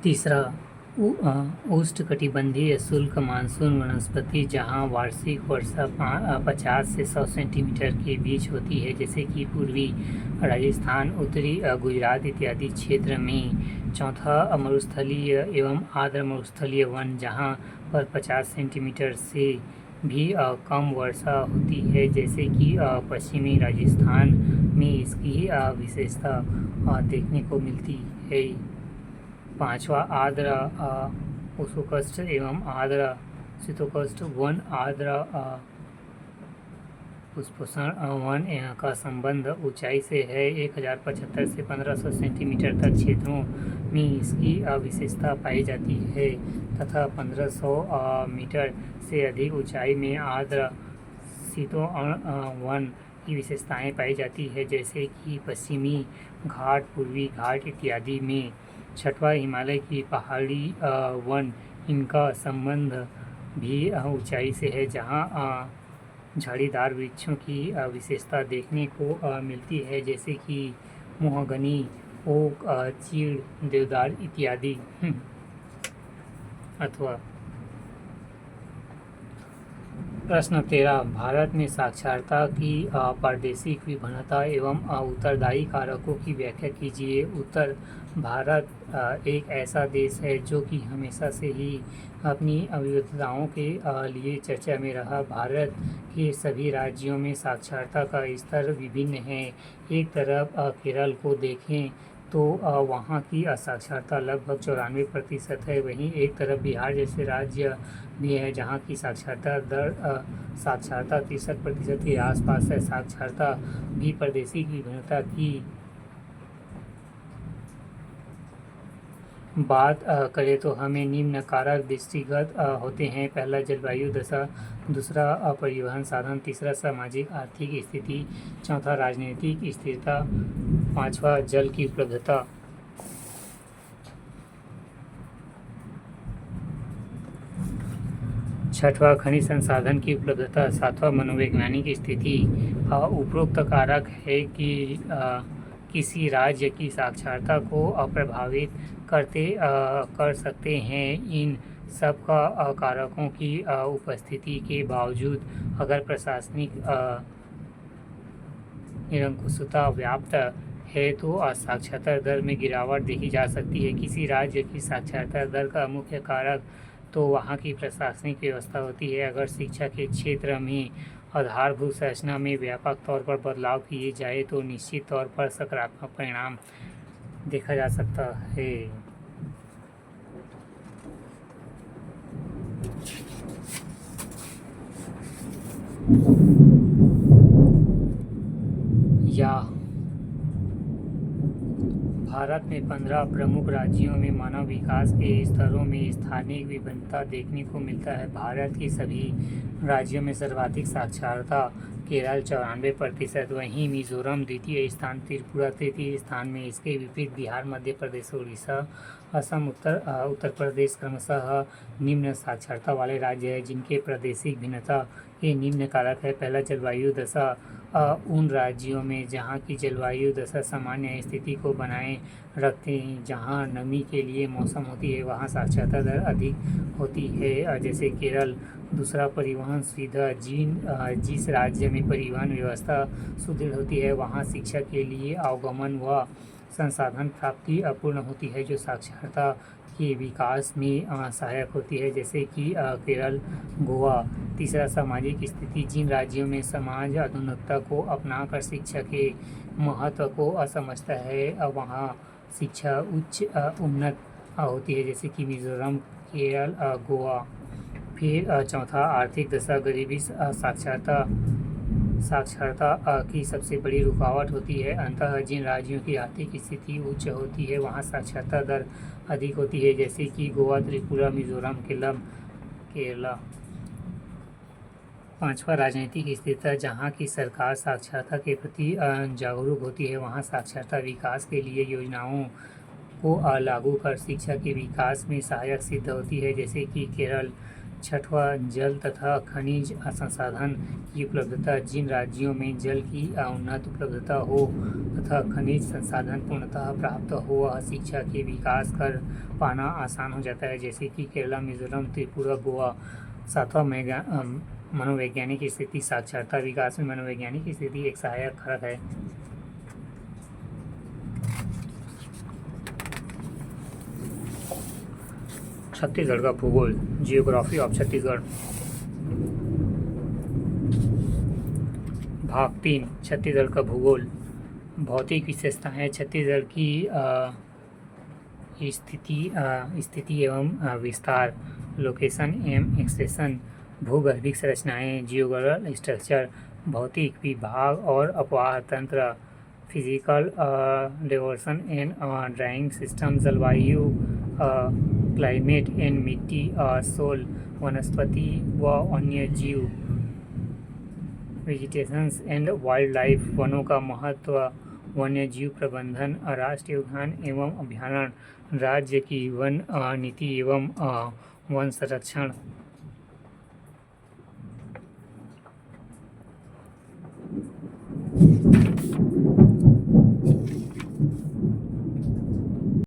तीसरा, उष्णकटिबंधीय शुष्क मानसून वनस्पति, जहां वार्षिक वर्षा 50 से 100 सेंटीमीटर के बीच होती है, जैसे कि पूर्वी राजस्थान, उत्तरी गुजरात इत्यादि क्षेत्र में। चौथा, मरुस्थलीय एवं आर्द्र मरुस्थलीय वन, जहां पर 50 सेंटीमीटर से भी कम वर्षा होती है, जैसे कि पश्चिमी राजस्थान में इसकी विशेषता देखने को मिलती है। पांचवा, आर्द्र उष्णकटिबंधीय एवं आर्द्र शीतोष्ण वन। आर्द्र उष्णकटिबंधीय वन का संबंध ऊंचाई से है। 1075 से 1500 सेंटीमीटर तक क्षेत्रों में इसकी विशेषता पाई जाती है, तथा 1500 मीटर से अधिक ऊंचाई में आर्द्र शीतोष्ण वन की विशेषताएं पाई जाती है, जैसे कि पश्चिमी घाट, पूर्वी घाट इत्यादि में। छठवां, हिमालय की पहाड़ी वन, इनका संबंध भी ऊंचाई से है, जहां झाड़ीदार वृक्षों की विशेषता देखने को मिलती है, जैसे कि मोहगनी, ओक, चीड़, देवदार इत्यादि। अथवा प्रश्न 13, भारत में साक्षरता की प्रादेशिक विभिन्नता एवं उत्तरदायी कारकों की व्याख्या कीजिए। उत्तर भारत एक ऐसा देश है जो कि हमेशा से ही अपनी विविधताओं के लिए चर्चा में रहा। भारत के सभी राज्यों में साक्षरता का स्तर विभिन्न है। एक तरफ केरल को देखें तो वहाँ की साक्षरता लगभग 94% है। वहीं एक तरफ बिहार जैसे राज्य भी है, जहाँ की साक्षरता दर 63% के आसपास है। साक्षरता भी प्रादेशिक विभिन्नता की बात करें तो हमें निम्न कारक दृष्टिगत होते हैं। पहला, जलवायु दशा, दूसरा परिवहन साधन, तीसरा सामाजिक आर्थिक स्थिति, चौथा राजनीतिक स्थिरता, पांचवा जल की उपलब्धता। छठवां, खनिज संसाधन की उपलब्धता, सातवां मनोवैज्ञानिक स्थिति। उपरोक्त कारक है कि किसी राज्य की साक्षरता को प्रभावित कर सकते हैं। इन सब कारकों की उपस्थिति के बावजूद अगर प्रशासनिक निरंकुशता व्याप्त है तो साक्षरता दर में गिरावट देखी जा सकती है। किसी राज्य की साक्षरता दर का मुख्य कारक तो वहाँ की प्रशासनिक व्यवस्था होती है। अगर शिक्षा के क्षेत्र में आधारभूत संरचना में व्यापक तौर पर बदलाव किए जाए तो निश्चित तौर पर सकारात्मक परिणाम देखा जा सकता है। या भारत में 15 प्रमुख राज्यों में मानव विकास के स्तरों में स्थानिक विभिन्नता देखने को मिलता है। भारत के सभी राज्यों में सर्वाधिक साक्षरता केरल 94%, वहीं मिजोरम द्वितीय स्थान, त्रिपुरा तृतीय स्थान में। इसके विपरीत बिहार, मध्य प्रदेश, उड़ीसा, असम, उत्तर प्रदेश क्रमशः निम्न साक्षरता वाले राज्य हैं, जिनके प्रादेशिक भिन्नता के निम्न कारक है। पहला, जलवायु दशा। उन राज्यों में जहाँ की जलवायु दशा सामान्य स्थिति को बनाए रखते हैं, जहाँ नमी के लिए मौसम होती है, वहाँ साक्षरता दर अधिक होती है, जैसे केरल। दूसरा, परिवहन सुविधा। जिस राज्य में परिवहन व्यवस्था सुदृढ़ होती है, वहाँ शिक्षा के लिए आवागमन व संसाधन प्राप्ति अपूर्ण होती है, जो साक्षरता के विकास में सहायक होती है, जैसे कि केरल, गोवा। तीसरा, सामाजिक स्थिति। जिन राज्यों में समाज आधुनिकता को अपनाकर शिक्षा के महत्व को समझता है, वहाँ शिक्षा उन्नत होती है, जैसे कि मिजोरम, केरल, गोवा। फिर चौथा, आर्थिक दशा, गरीबी। साक्षरता की सबसे बड़ी रुकावट होती है। अंततः जिन राज्यों की आर्थिक स्थिति उच्च होती है, वहाँ साक्षरता दर अधिक होती है, जैसे कि गोवा, त्रिपुरा, मिजोरम, केरला। पांचवा, राजनीतिक स्थिरता। जहाँ की सरकार साक्षरता के प्रति जागरूक होती है, वहाँ साक्षरता विकास के लिए योजनाओं को लागू कर शिक्षा के विकास में सहायक सिद्ध होती है, जैसे कि केरल। छठवां, जल तथा खनिज संसाधन की उपलब्धता। जिन राज्यों में जल की उन्नत उपलब्धता हो तथा खनिज संसाधन पूर्णतः प्राप्त हो, वह शिक्षा के विकास कर पाना आसान हो जाता है, जैसे कि केरला, मिजोरम, त्रिपुरा, गोवा। सातवां, मनोवैज्ञानिक स्थिति। साक्षरता विकास में मनोवैज्ञानिक स्थिति एक सहायक कारक है। छत्तीसगढ़ का भूगोल। Geography of Chhattisgarh. भाग 3, छत्तीसगढ़ का भूगोल। भौतिक विशेषताएं। छत्तीसगढ़ की स्थिति एवं विस्तार। लोकेशन एवं एक्सटेंशन। भूगर्भिक संरचनाएं। Geographical structure. भौतिक विभाग और अपवाह तंत्र। Physical diversion and drawing system. जलवायु, क्लाइमेट एंड मिट्टी, सोल, वनस्पति व वन्य जीव। Vegetations and wildlife. वनों का महत्व। वन्य जीव प्रबंधन। राष्ट्रीय उद्यान एवं अभयारण्य। राज्य की वन नीति एवं वन संरक्षण।